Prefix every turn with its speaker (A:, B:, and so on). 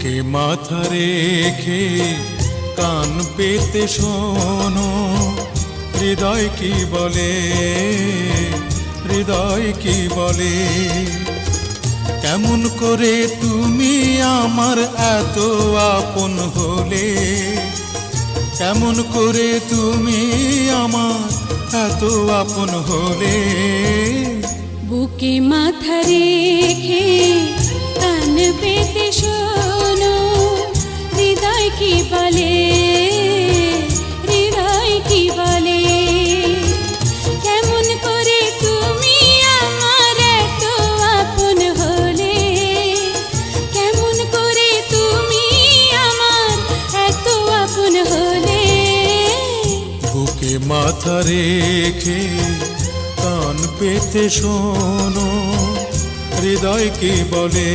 A: বুকে মাথা রেখে কান পেতে শোনো, হৃদয় কি বলে, হৃদয় কি বলে। কেমন করে তুমি আমার এত আপন হলে, কেমন করে তুমি আমার এত আপন হলে।
B: বুকে মাথা রেখে কান পেতে শোনো, হৃদয় কি বলে, হৃদয় কি বলে। কেমন করে তুমি আমার এত আপন হলে, কেমন করে তুমি আমার এত আপন হলে।
A: বুকে মাথা রেখে কান পেতে শোনো, হৃদয় কি বলে,